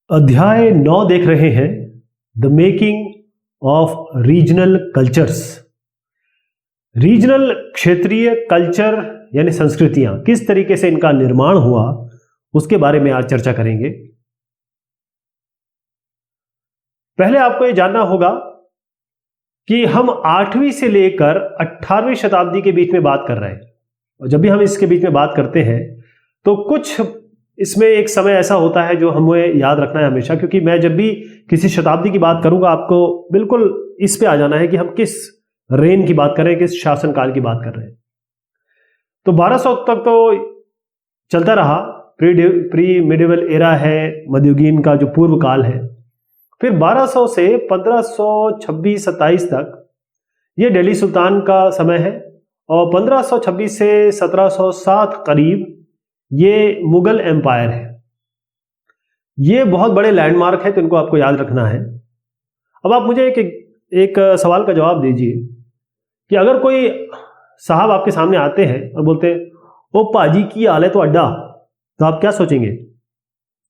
अध्याय 9 देख रहे हैं, the making of regional cultures. Regional क्षेत्रीय कल्चर यानी संस्कृतियां, किस तरीके से इनका निर्माण हुआ उसके बारे में आज चर्चा करेंगे। पहले आपको यह जानना होगा कि हम 8वीं से लेकर 18वीं शताब्दी के बीच में बात कर रहे हैं, और जब भी हम इसके बीच में बात करते हैं तो कुछ इसमें एक समय ऐसा होता है जो हमें याद रखना है हमेशा, क्योंकि मैं जब भी किसी शताब्दी की बात करूंगा आपको बिल्कुल इस पे आ जाना है कि हम किस रेन की बात कर रहे हैं, किस शासनकाल की बात कर रहे हैं। तो 1200 तक तो चलता रहा, प्री मिडिवल एरा है, मध्ययुगीन का जो पूर्व काल है। फिर 1200 से 1526-27 तक ये दिल्ली सुल्तान का समय है, और 1526 से 1707 करीब ये मुगल एम्पायर है। ये बहुत बड़े लैंडमार्क है, तो इनको आपको याद रखना है। अब आप मुझे एक सवाल का जवाब दीजिए कि अगर कोई साहब आपके सामने आते हैं और बोलते हैं ओ पाजी की हाल है तो अड्डा, तो आप क्या सोचेंगे?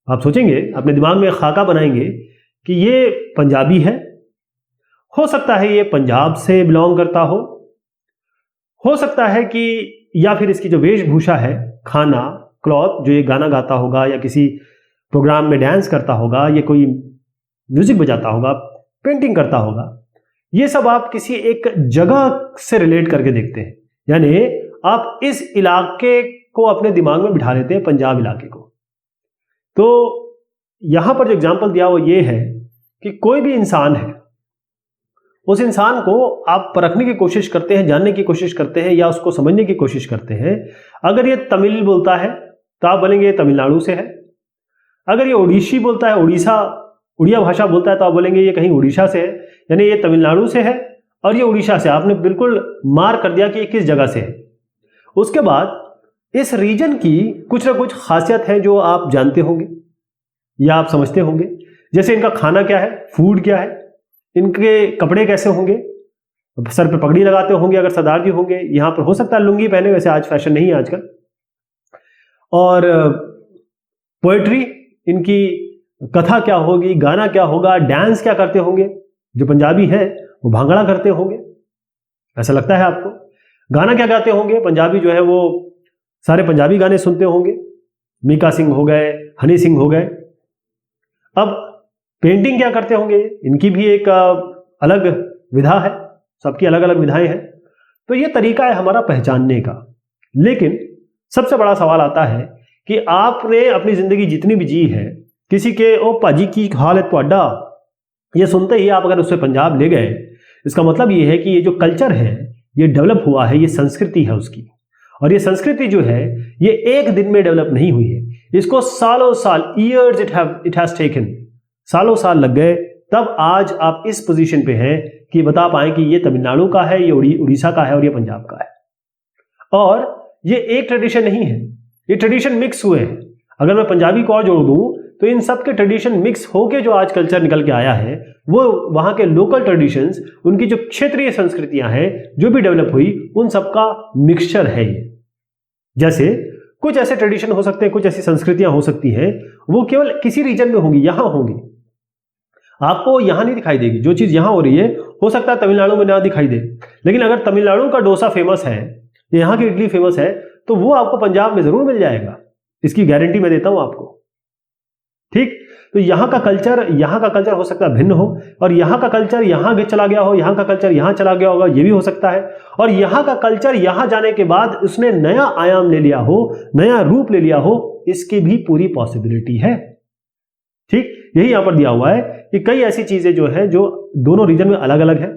आप सोचेंगे, अपने दिमाग में खाका बनाएंगे कि ये पंजाबी है, हो सकता है ये पंजाब से बिलोंग करता हो सकता है कि या फिर इसकी जो वेशभूषा है, खाना, क्लॉथ, जो ये गाना गाता होगा या किसी प्रोग्राम में डांस करता होगा, ये कोई म्यूजिक बजाता होगा, पेंटिंग करता होगा, ये सब आप किसी एक जगह से रिलेट करके देखते हैं। यानी आप इस इलाके को अपने दिमाग में बिठा लेते हैं, पंजाब इलाके को। तो यहां पर जो एग्जाम्पल दिया वो ये है कि कोई भी इंसान है, उस इंसान को आप परखने की कोशिश करते हैं, जानने की कोशिश करते हैं, या उसको समझने की कोशिश करते हैं। अगर ये तमिल बोलता है तो आप बोलेंगे ये तमिलनाडु से है। अगर ये ओडिशी बोलता है, उड़िया भाषा बोलता है, तो आप बोलेंगे ये कहीं उड़ीसा से है। यानी ये तमिलनाडु से है और ये उड़ीसा से। आपने बिल्कुल मार्क कर दिया कि ये किस जगह से है। उसके बाद इस रीजन की कुछ ना कुछ खासियत है जो आप जानते होंगे या आप समझते होंगे। जैसे इनका खाना क्या है, फूड क्या है, इनके कपड़े कैसे होंगे, सर पे पगड़ी लगाते होंगे अगर सरदार जी होंगे, यहां पर हो सकता है लुंगी पहने, वैसे आज फैशन नहीं है आजकल। और पोएट्री, इनकी कथा क्या होगी, गाना क्या होगा, डांस क्या करते होंगे। जो पंजाबी है वो भांगड़ा करते होंगे, ऐसा लगता है आपको। गाना क्या गाते होंगे, पंजाबी जो है वो सारे पंजाबी गाने सुनते होंगे, मीका सिंह हो गए, हनी सिंह हो गए। अब पेंटिंग क्या करते होंगे, इनकी भी एक अलग विधा है, सबकी अलग अलग विधाएं हैं। तो ये तरीका है हमारा पहचानने का। लेकिन सबसे बड़ा सवाल आता है कि आपने अपनी जिंदगी जितनी भी जी है, किसी के ओ पाजी की हाल है तो अड्डा, ये सुनते ही आप अगर उससे पंजाब ले गए, इसका मतलब ये है कि ये जो कल्चर है ये डेवलप हुआ है, ये संस्कृति है उसकी। और ये संस्कृति जो है ये एक दिन में डेवलप नहीं हुई है, इसको सालों साल, ईयर्स इट हैज टेकन, सालों साल लग गए, तब आज आप इस पोजीशन पे हैं कि बता पाए कि ये तमिलनाडु का है, ये उड़ीसा का है और ये पंजाब का है। और ये एक ट्रेडिशन नहीं है, ये ट्रेडिशन मिक्स हुए हैं। अगर मैं पंजाबी को और जोड़ दूं तो इन सब के ट्रेडिशन मिक्स होके जो आज कल्चर निकल के आया है, वो वहां के लोकल ट्रेडिशंस, उनकी जो क्षेत्रीय संस्कृतियां हैं जो भी डेवलप हुई, उन सबका मिक्सचर है ये। जैसे कुछ ऐसे ट्रेडिशन हो सकते हैं, कुछ ऐसी संस्कृतियां हो सकती हैं, वो केवल किसी रीजन में होंगी, यहां होंगी, आपको यहां नहीं दिखाई देगी। जो चीज यहां हो रही है हो सकता है तमिलनाडु में ना दिखाई दे, लेकिन अगर तमिलनाडु का डोसा फेमस है, यहां की इडली फेमस है, तो वो आपको पंजाब में जरूर मिल जाएगा, इसकी गारंटी मैं देता हूं आपको। ठीक, तो यहां का कल्चर हो सकता है भिन्न हो, और यहां का कल्चर यहां चला गया हो, यहां का कल्चर यहां चला गया होगा, ये भी हो सकता है। और यहां का कल्चर यहां जाने के बाद उसने नया आयाम ले लिया हो, नया रूप ले लिया हो, इसकी भी पूरी पॉसिबिलिटी है। ठीक, यही यहां पर दिया हुआ है कि कई ऐसी चीजें जो है जो दोनों रीजन में अलग अलग है,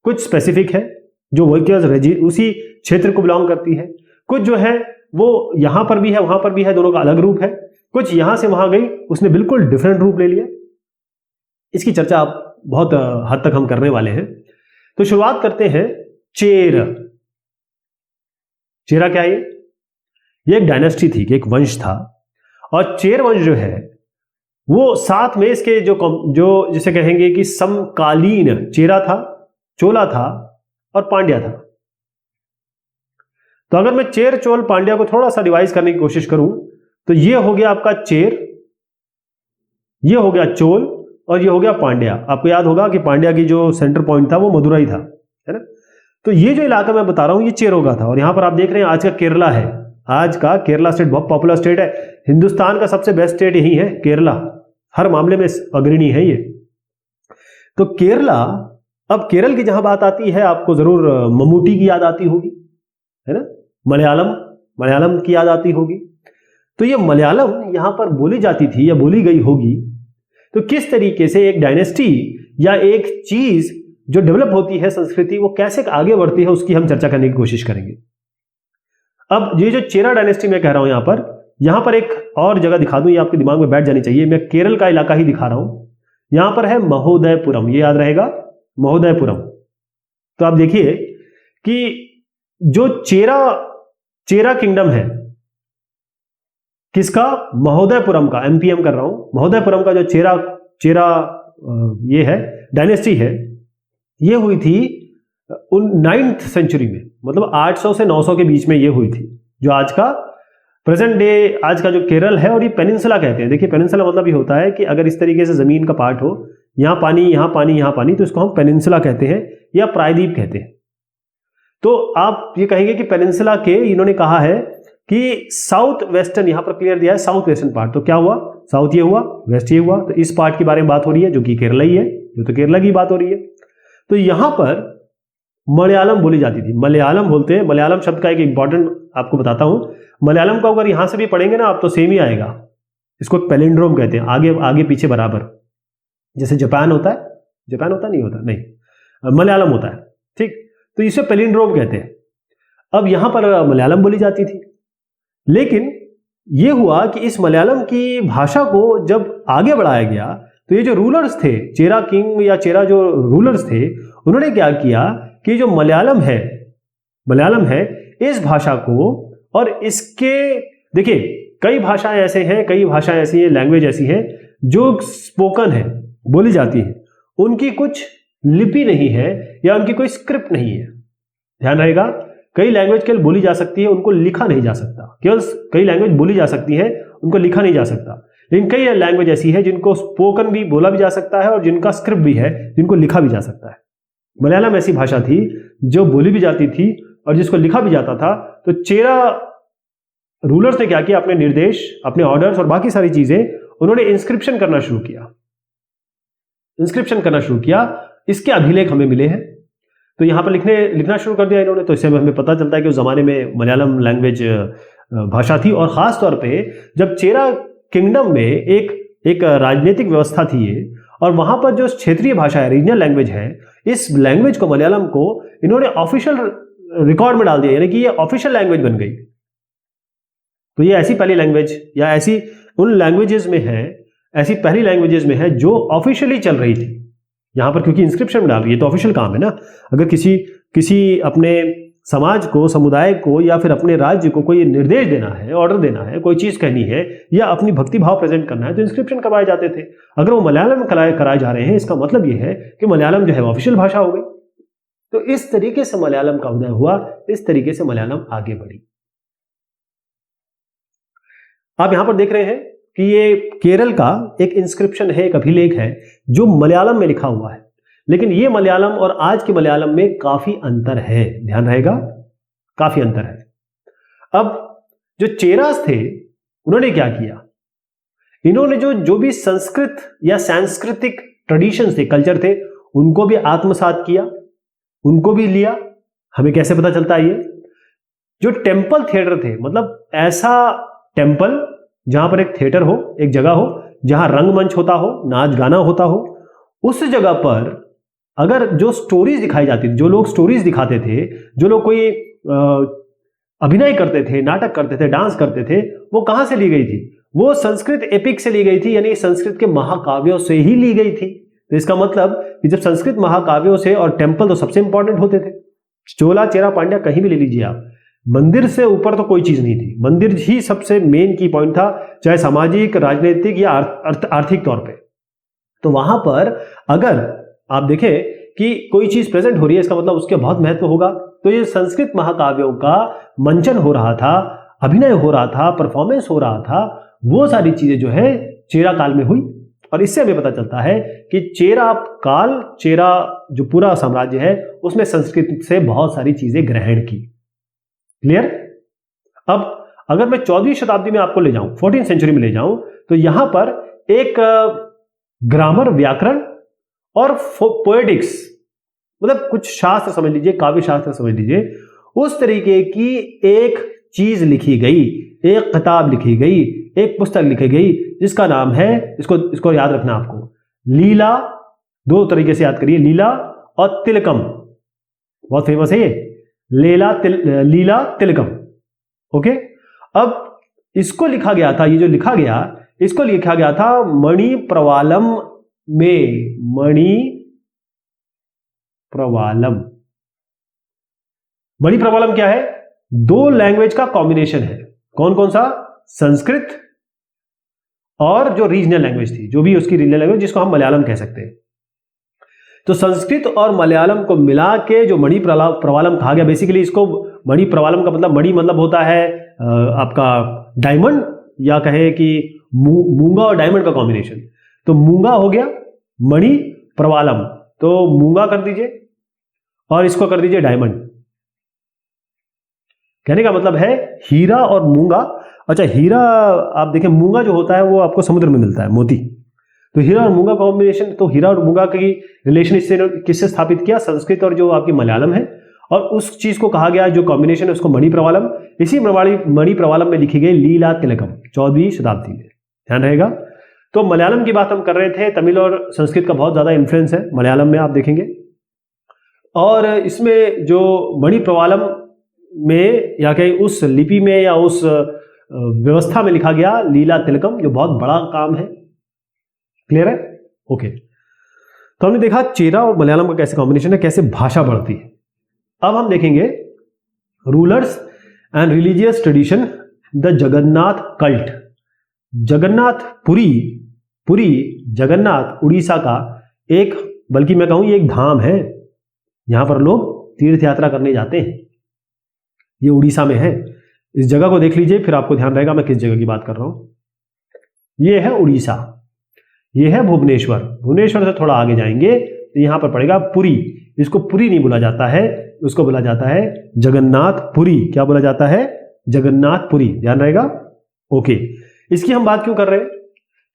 कुछ स्पेसिफिक है जो उसी क्षेत्र को बिलोंग करती है, कुछ जो है वो यहां पर भी है वहां पर भी है, दोनों का अलग रूप है, कुछ यहां से वहां गई, उसने बिल्कुल डिफरेंट रूप ले लिया। इसकी चर्चा आप बहुत हद तक हम करने वाले हैं। तो शुरुआत करते हैं चेर। चेरा क्या है? ये एक डायनेस्टी थी, एक वंश था, और चेर वंश जो है वो साथ में इसके जो जिसे कहेंगे कि समकालीन चेरा था, चोला था और पांड्या था। तो अगर मैं चेर, चोल, पांड्या को थोड़ा सा रिवाइज करने की कोशिश करूं तो ये हो गया आपका चेर, ये हो गया चोल और ये हो गया पांड्या। आपको याद होगा कि पांड्या की जो सेंटर पॉइंट था वो मदुरई था, है ना। तो ये जो इलाका मैं बता रहा हूं ये चेरों का था। और यहां पर आप देख रहे हैं आज का केरला है, आज का केरला स्टेट बहुत पॉपुलर स्टेट है। हिंदुस्तान का सबसे बेस्ट स्टेट यही है केरला, हर मामले में अग्रणी है ये। तो केरला, अब केरल की जहां बात आती है आपको जरूर मम्मूटी की याद आती होगी, है ना। मलयालम की याद आती होगी। तो ये मलयालम यहां पर बोली जाती थी या बोली गई होगी। तो किस तरीके से एक डायनेस्टी या एक चीज जो डेवलप होती है, संस्कृति, वो कैसे आगे बढ़ती है, उसकी हम चर्चा करने की कोशिश करेंगे। अब ये जो चेरा डायनेस्टी मैं कह रहा हूं यहां पर एक और जगह दिखा दूं, ये आपके दिमाग में बैठ जानी चाहिए। मैं केरल का इलाका ही दिखा रहा हूं। यहां पर है महोदयपुरम, ये याद रहेगा, महोदयपुरम। तो आप देखिए कि जो चेरा किंगडम है, किसका? महोदयपुरम का, एमपीएम कर रहा हूं। महोदयपुरम का जो चेरा ये है डायनेस्टी है, ये हुई थी 9th सेंचुरी में, मतलब 800 से 900 के बीच में ये हुई थी। जो आज का प्रेजेंट डे, आज का जो केरल है, और ये पेनिनसुला कहते हैं। देखिए पेनिनसुला मतलब ये होता है कि अगर इस तरीके से जमीन का पार्ट हो, यहां पानी यहां पानी यहां पानी, तो इसको हम पेनिनसुला कहते हैं या प्रायद्वीप कहते हैं। तो आप ये कहेंगे कि पेनिनसुला के, इन्होंने कहा है कि साउथ वेस्टर्न, यहां पर क्लियर दिया है साउथ वेस्टर्न पार्ट। तो क्या हुआ? साउथ ये हुआ, वेस्ट ये हुआ। तो इस पार्ट के बारे में बात हो रही है जो कि केरला ही है, जो तो केरला की बात हो रही है। तो यहां पर मलयालम बोली जाती थी। मलयालम बोलते हैं, मलयालम शब्द का एक इंपॉर्टेंट आपको बताता हूं। मलयालम को अगर यहां से भी पढ़ेंगे ना आप तो सेम ही आएगा। इसको पैलिंड्रोम कहते हैं, आगे आगे पीछे बराबर। जैसे जापान होता है, जापान होता नहीं होता, नहीं, मलयालम होता है, ठीक। तो इसे पैलिंड्रोम कहते हैं। अब यहां पर मलयालम बोली जाती थी, लेकिन यह हुआ कि इस मलयालम की भाषा को जब आगे बढ़ाया गया तो ये जो रूलर्स थे, चेरा किंग या चेरा जो रूलर्स थे, उन्होंने क्या किया कि जो मलयालम है इस भाषा को, और इसके, देखिए कई भाषाएं ऐसे हैं, कई भाषाएं ऐसी हैं, लैंग्वेज ऐसी हैं जो स्पोकन है, बोली जाती है, उनकी कुछ लिपि नहीं है या उनकी कोई स्क्रिप्ट नहीं है। ध्यान रहेगा, कई लैंग्वेज केवल बोली जा सकती है, उनको लिखा नहीं जा सकता। केवल कई लैंग्वेज बोली जा सकती है, उनको लिखा नहीं जा सकता। लेकिन कई लैंग्वेज ऐसी है जिनको स्पोकन भी बोला भी जा सकता है और जिनका स्क्रिप्ट भी है, जिनको लिखा भी जा सकता है। मलयालम ऐसी भाषा थी जो बोली भी जाती थी और जिसको लिखा भी जाता था। तो चेरा रूलर्स ने क्या किया, अपने निर्देश, अपने ऑर्डर्स और बाकी सारी चीजें, उन्होंने इंस्क्रिप्शन करना शुरू किया। इसके अभिलेख हमें मिले हैं। तो यहां पर लिखना शुरू कर दिया इन्होंने। तो इससे हमें पता चलता है कि उस जमाने में मलयालम लैंग्वेज भाषा थी। और खास तौर पे जब चेरा किंगडम में एक राजनीतिक व्यवस्था थी ये, और वहां पर जो क्षेत्रीय भाषा है, रीजनल लैंग्वेज है, इस लैंग्वेज को, मलयालम को, इन्होंने ऑफिशियल रिकॉर्ड में डाल दिया, यानी कि ये ऑफिशियल लैंग्वेज बन गई। तो ये ऐसी पहली लैंग्वेज या ऐसी उन लैंग्वेजेस में है, ऐसी पहली लैंग्वेजेस में है जो ऑफिशियली चल रही थी यहां पर, क्योंकि इंस्क्रिप्शन में डाल रही है तो ऑफिशियल काम है ना। अगर किसी अपने समाज को, समुदाय को या फिर अपने राज्य को कोई निर्देश देना है, ऑर्डर देना है, कोई चीज कहनी है या अपनी भक्ति भाव प्रेजेंट करना है, तो इंस्क्रिप्शन करवाए जाते थे। अगर वो मलयालम में कराए जा रहे हैं, इसका मतलब ये है कि मलयालम जो है ऑफिशियल भाषा हो गई। तो इस तरीके से मलयालम का उदय हुआ, इस तरीके से मलयालम आगे बढ़ी। आप यहां पर देख रहे हैं कि ये केरल का एक इंस्क्रिप्शन है, एक अभिलेख है जो मलयालम में लिखा हुआ है। लेकिन ये मलयालम और आज के मलयालम में काफी अंतर है, ध्यान रहेगा, काफी अंतर है। अब जो चेरास थे, उन्होंने क्या किया, इन्होंने जो भी संस्कृत या सांस्कृतिक ट्रेडिशंस थे, कल्चर थे, उनको भी आत्मसात किया, उनको भी लिया। हमें कैसे पता चलता है? ये जो टेम्पल थिएटर थे, मतलब ऐसा टेम्पल जहां पर एक थिएटर हो, एक जगह हो जहां रंगमंच होता हो, नाच गाना होता हो, उस जगह पर अगर जो स्टोरीज दिखाई जाती थी, जो लोग स्टोरीज दिखाते थे, जो लोग कोई अभिनय करते थे, नाटक करते थे, डांस करते थे, वो कहां से ली गई थी? वो संस्कृत एपिक से ली गई थी, यानी संस्कृत के महाकाव्यों से ही ली गई थी। तो इसका मतलब कि जब संस्कृत महाकाव्यों से, और टेम्पल तो सबसे इंपॉर्टेंट होते थे, चोला, चेरा, पांड्या कहीं भी ले लीजिए आप, मंदिर से ऊपर तो कोई चीज नहीं थी। मंदिर ही सबसे मेन की पॉइंट था, चाहे सामाजिक, राजनीतिक या आर्थिक तौर पे। तो वहां पर अगर आप देखें कि कोई चीज प्रेजेंट हो रही है, इसका मतलब उसके बहुत महत्व होगा। तो ये संस्कृत महाकाव्यों का मंचन हो रहा था, अभिनय हो रहा था, परफॉर्मेंस हो रहा था, वो सारी चीजें जो है चेरा काल में हुई। और इससे हमें पता चलता है कि चेरा जो पूरा साम्राज्य है उसमें संस्कृत से बहुत सारी चीजें ग्रहण की। क्लियर? अब अगर मैं 14वीं शताब्दी में आपको ले जाऊं, 14th सेंचुरी में ले जाऊं, तो यहां पर एक ग्रामर, व्याकरण और पोएटिक्स, मतलब कुछ शास्त्र समझ लीजिए, काव्य शास्त्र समझ लीजिए, उस तरीके की एक चीज लिखी गई, एक किताब लिखी गई, एक पुस्तक लिखी गई जिसका नाम है, इसको याद रखना आपको, लीला। दो तरीके से याद करिए, लीला और तिलकम, बहुत फेमस है ये, लीला तिलकम। ओके, अब इसको लिखा गया था, ये जो लिखा गया, इसको लिखा गया था मणि प्रवालम में। मणि प्रवालम क्या है? दो लैंग्वेज का कॉम्बिनेशन है। कौन कौन सा? संस्कृत और जो रीजनल लैंग्वेज थी, जो भी उसकी रीजनल लैंग्वेज, जिसको हम मलयालम कह सकते हैं। तो संस्कृत और मलयालम को मिला के जो मणि प्रवालम कहा गया, बेसिकली इसको मणि प्रवालम का मतलब, मणि मतलब होता है आपका डायमंड, या कहे कि मूंगा और डायमंड का कॉम्बिनेशन। तो मूंगा हो गया मणि प्रवालम, तो मूंगा कर दीजिए और इसको कर दीजिए डायमंड। कहने का मतलब है हीरा और मूंगा। अच्छा, हीरा आप देखें, मूंगा जो होता है वो आपको समुद्र में मिलता है, मोती। तो हीरा और मूंगा कॉम्बिनेशन, तो हीरा और मूंगा की रिलेशन इससे किससे स्थापित किया? संस्कृत और जो आपकी मलयालम है, और उस चीज को कहा गया, जो कॉम्बिनेशन है उसको मणि प्रवालम। इसी मणि प्रवालम में लिखी गई लीला तिलकम 14वीं शताब्दी में, ध्यान रहेगा। तो मलयालम की बात हम कर रहे थे, तमिल और संस्कृत का बहुत ज्यादा इन्फ्लुएंस है मलयालम में, आप देखेंगे। और इसमें जो मणि प्रवालम में, या कहीं उस लिपि में या उस व्यवस्था में लिखा गया लीला तिलकम, जो बहुत बड़ा काम है। क्लियर है? ओके, तो हमने देखा चेरा और मलयालम का कैसे कॉम्बिनेशन है, कैसे भाषा बढ़ती है। अब हम देखेंगे rulers and religious tradition, the Jagannath cult. Puri Jagannath Orissa का एक, बल्कि मैं कहूं ये एक धाम है, यहां पर लोग तीर्थ यात्रा करने जाते हैं। ये उड़ीसा में है। इस जगह को देख लीजिए, फिर आपको ध्यान रहेगा मैं किस जगह की बात कर रहा हूं। ये है उड़ीसा, ये है भुवनेश्वर। भुवनेश्वर से थोड़ा आगे जाएंगे तो यहां पर पड़ेगा पुरी। इसको पुरी नहीं बोला जाता है, उसको बोला जाता है जगन्नाथपुरी। क्या बोला जाता है? जगन्नाथपुरी, ध्यान रहेगा। ओके, इसकी हम बात क्यों कर रहे हैं?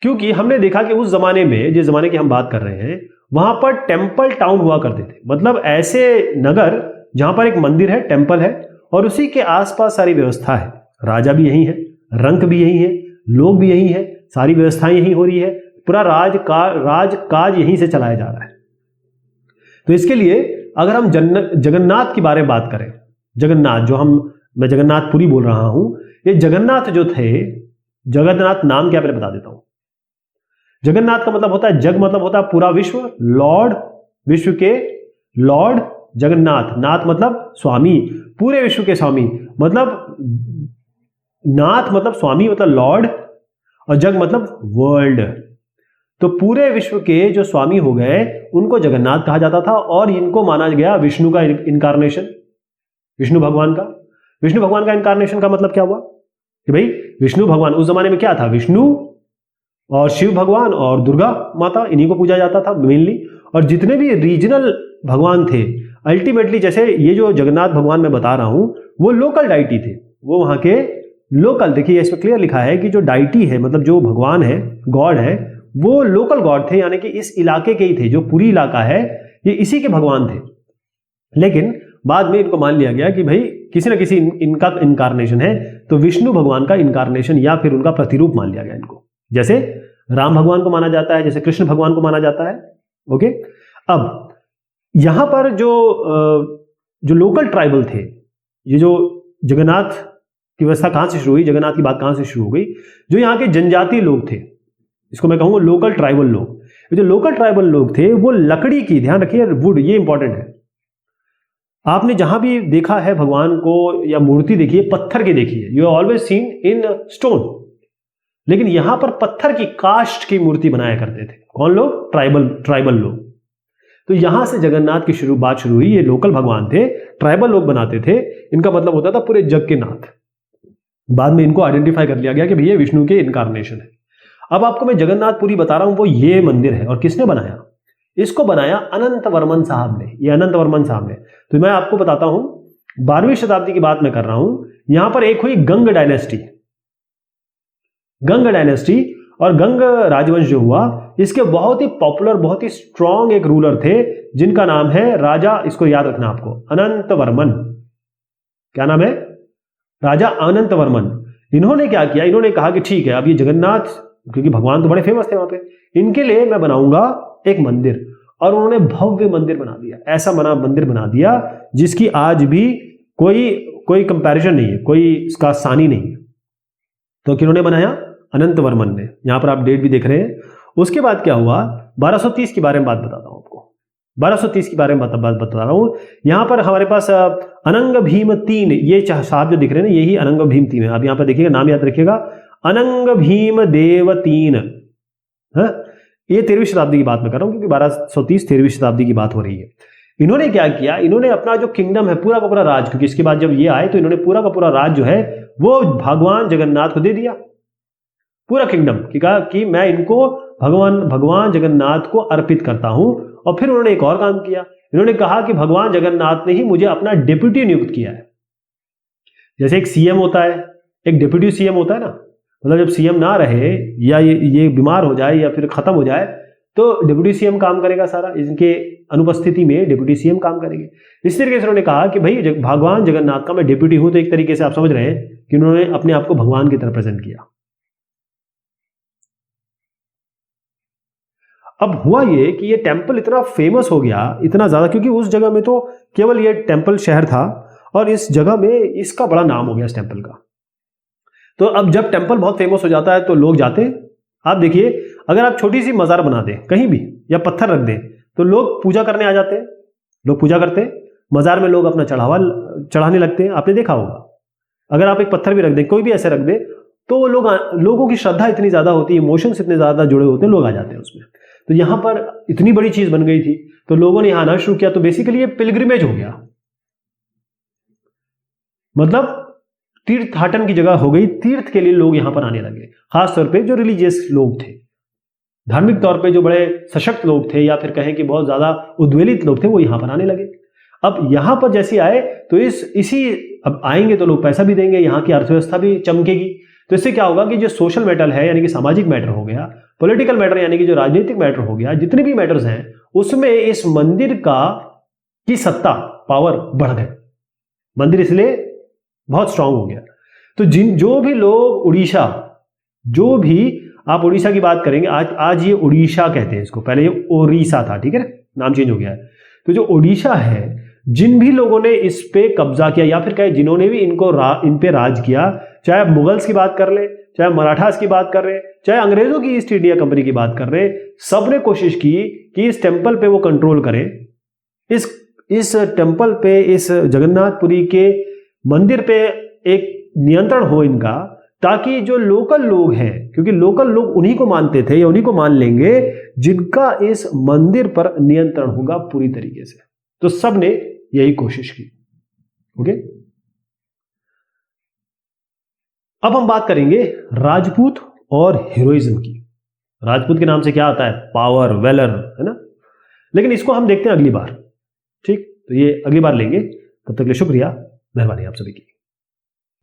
क्योंकि हमने देखा कि उस जमाने में, जिस जमाने की हम बात कर रहे हैं, वहां पर टेम्पल टाउन हुआ करते थे। मतलब ऐसे नगर जहां पर एक मंदिर है, टेम्पल है, और उसी के आसपास सारी व्यवस्था है। राजा भी यही है, रंक भी यही है, लोग भी यही है, सारी व्यवस्थाएं यही हो रही है, पूरा राजकाज यहीं से चलाया जा रहा है। तो इसके लिए अगर हम जगन्नाथ के बारे में बात करें, जगन्नाथ जो मैं जगन्नाथपुरी बोल रहा हूं, ये जगन्नाथ जो थे, जगन्नाथ नाम क्या पहले बता देता हूं। जगन्नाथ का मतलब होता है, जग मतलब होता है पूरा विश्व, लॉर्ड, विश्व के लॉर्ड, जगन्नाथ, नाथ मतलब स्वामी, पूरे विश्व के स्वामी, मतलब नाथ मतलब स्वामी मतलब लॉर्ड, और जग मतलब वर्ल्ड। तो पूरे विश्व के जो स्वामी हो गए उनको जगन्नाथ कहा जाता था, और इनको माना गया विष्णु का इनकारनेशन, विष्णु भगवान का इनकारनेशन का मतलब क्या हुआ कि भाई विष्णु भगवान उस जमाने में क्या था? विष्णु और शिव भगवान और दुर्गा माता, इन्हीं को पूजा जाता था मेनली। और जितने भी रीजनल भगवान थे, अल्टीमेटली जैसे ये जो जगन्नाथ भगवान मैं बता रहा हूं, वो लोकल डाइटी थे, वो वहां के लोकल। देखिए इसमें क्लियर लिखा है कि जो डाइटी है, मतलब जो भगवान है, गॉड है, वो लोकल गॉड थे, यानी कि इस इलाके के ही थे। जो पूरी इलाका है ये इसी के भगवान थे। लेकिन बाद में इनको मान लिया गया कि भाई किसी न किसी इनका इनकारनेशन है, तो विष्णु भगवान का इनकारनेशन या फिर उनका प्रतिरूप मान लिया गया इनको। जैसे राम भगवान को माना जाता है, जैसे कृष्ण भगवान को माना जाता है। ओके, अब यहां पर जो लोकल ट्राइबल थे, ये जो जगन्नाथ की व्यवस्था कहां से शुरू हुई, जगन्नाथ की बात कहां से शुरू हो गई? जो यहाँ के जनजातीय लोग थे, इसको मैं कहूंगा लोकल ट्राइबल लोग। जो लोकल ट्राइबल लोग थे वो लकड़ी की, ध्यान रखिए, वुड, ये इंपॉर्टेंट है। आपने जहां भी देखा है भगवान को या मूर्ति देखिए, पत्थर की देखिए, you have always seen in stone, लेकिन यहां पर पत्थर की काष्ठ की मूर्ति बनाया करते थे। कौन लोग? ट्राइबल लोग। तो यहां से जगन्नाथ की बात शुरू हुई। ये लोकल भगवान थे, ट्राइबल लोग बनाते थे, इनका मतलब होता था पूरे जग के नाथ। बाद में इनको आइडेंटिफाई कर लिया गया कि भैया विष्णु के इनकारनेशन है। अब आपको मैं जगन्नाथपुरी बता रहा हूं, वो ये मंदिर है। और किसने बनाया? इसको बनाया अनंत वर्मन साहब ने। ये अनंत वर्मन साहब ने। तो मैं आपको बताता हूं, 12वीं शताब्दी की बात मैं कर रहा हूं। यहां पर एक हुई गंग डायनेस्टी। गंग डायनेस्टी और गंग राजवंश जो हुआ, इसके बहुत ही पॉपुलर, बहुत ही स्ट्रॉन्ग एक रूलर थे जिनका नाम है राजा, इसको याद रखना आपको, अनंत वर्मन। क्या नाम है? राजा अनंत वर्मन। इन्होंने क्या किया? इन्होंने कहा कि ठीक है, अब ये जगन्नाथ, क्योंकि भगवान तो बड़े फेमस थे वहां पे, इनके लिए मैं बनाऊंगा एक मंदिर। और उन्होंने भव्य मंदिर बना दिया, ऐसा मंदिर बना दिया जिसकी आज भी कोई कंपैरिजन नहीं है, कोई इसका सानी नहीं है। तो किन्होंने बनाया? अनंत वर्मन ने। यहां पर आप डेट भी देख रहे हैं। उसके बाद क्या हुआ? 1230 के बारे में बात बताता हूं आपको। 1230 के बारे में बता रहा हूं। यहां पर हमारे पास अनंग भीम तीन, ये साहब जो दिख रहे हैं ना, यही अनंग भीम तीन है। आप यहां पर देखिएगा, नाम याद रखिएगा, अनंग भीम देव तीन। ये 13वीं शताब्दी की बात मैं कर रहा हूं, क्योंकि 1230 13वीं शताब्दी की बात हो रही है। इन्होंने क्या किया? इन्होंने अपना जो किंगडम है, पूरा का पूरा राज, क्योंकि इसके बाद जब ये आए तो इन्होंने पूरा का पूरा राज जो है वो भगवान जगन्नाथ को दे दिया, पूरा किंगडम, कि कहा कि मैं इनको भगवान जगन्नाथ को अर्पित करता हूं। और फिर उन्होंने एक और काम किया। इन्होंने कहा कि भगवान जगन्नाथ ने ही मुझे अपना डिप्यूटी नियुक्त किया है। जैसे एक सीएम होता है, एक डिप्यूटी सीएम होता है ना, मतलब जब सीएम ना रहे या ये बीमार हो जाए या फिर खत्म हो जाए तो डिप्यूटी सीएम काम करेगा सारा, इनके अनुपस्थिति में डिप्यूटी सीएम काम करेंगे। इस तरीके से उन्होंने कहा कि भाई भगवान जगन्नाथ का मैं डिप्यूटी हूं। तो एक तरीके से आप समझ रहे हैं कि उन्होंने अपने आप को भगवान की तरह प्रेजेंट किया। अब हुआ ये कि ये टेंपल इतना फेमस हो गया, इतना ज्यादा, क्योंकि उस जगह में तो केवल ये टेंपल शहर था और इस जगह में इसका बड़ा नाम हो गया इस टेंपल का। तो अब जब टेंपल बहुत फेमस हो जाता है तो लोग जाते हैं। आप देखिए, अगर आप छोटी सी मजार बना दें कहीं भी या पत्थर रख दें तो लोग पूजा करने आ जाते हैं। लोग पूजा करते हैं, मजार में लोग अपना चढ़ावा चढ़ाने लगते हैं। आपने देखा होगा, अगर आप एक पत्थर भी रख दें, कोई भी ऐसे रख दे, तो लोगों की श्रद्धा इतनी ज्यादा होती है, इमोशंस इतने ज्यादा जुड़े होते हैं, लोग आ जाते हैं उसमें। तो यहां पर इतनी बड़ी चीज बन गई थी तो लोगों ने यहां आना शुरू किया। तो बेसिकली ये पिलग्रिमेज हो गया, मतलब तीर्थाटन की जगह हो गई। तीर्थ के लिए लोग यहां पर आने लगे, खासतौर पे जो रिलीजियस लोग थे, धार्मिक तौर पे जो बड़े सशक्त लोग थे या फिर कहें कि बहुत ज्यादा उद्वेलित लोग थे, वो यहां पर आने लगे। अब यहां पर जैसे आए तो अब आएंगे तो लोग पैसा भी देंगे, यहाँ की अर्थव्यवस्था भी चमकेगी। तो इससे क्या होगा कि जो सोशल मैटर है, यानी कि सामाजिक मैटर हो गया, पॉलिटिकल मैटर यानी कि जो राजनीतिक मैटर हो गया, जितने भी मैटर्स हैं उसमें इस मंदिर की सत्ता, पावर बढ़ गए। मंदिर इसलिए बहुत स्ट्रांग हो गया। तो जो भी लोग उड़ीसा, जो भी आप उड़ीसा की बात करेंगे, आज ये उड़ीसा कहते हैं इसको, पहले ये ओरिसा था, ठीक है ना, नाम चेंज हो गया है। तो जो उड़ीसा है, जिन भी लोगों ने इस पे कब्जा किया या फिर कहे जिन्होंने भी इन पे राज किया, चाहे मुगल्स की बात कर ले, चाहे मराठास की बात कर रहे, चाहे अंग्रेजों की ईस्ट इंडिया कंपनी की बात कर रहे, सबने कोशिश की कि इस टेंपल पे वो कंट्रोल करें, इस टेंपल पे, इस जगन्नाथपुरी के मंदिर पे एक नियंत्रण हो इनका, ताकि जो लोकल लोग हैं, क्योंकि लोकल लोग उन्हीं को मानते थे या उन्हीं को मान लेंगे जिनका इस मंदिर पर नियंत्रण होगा पूरी तरीके से। तो सबने यही कोशिश की। ओके, अब हम बात करेंगे राजपूत और हीरोइज्म की। राजपूत के नाम से क्या आता है? पावर, वेलर, है ना। लेकिन इसको हम देखते हैं अगली बार, ठीक। तो ये अगली बार लेंगे। तब तक के लिए शुक्रिया, मेहरबानी आप सभी की।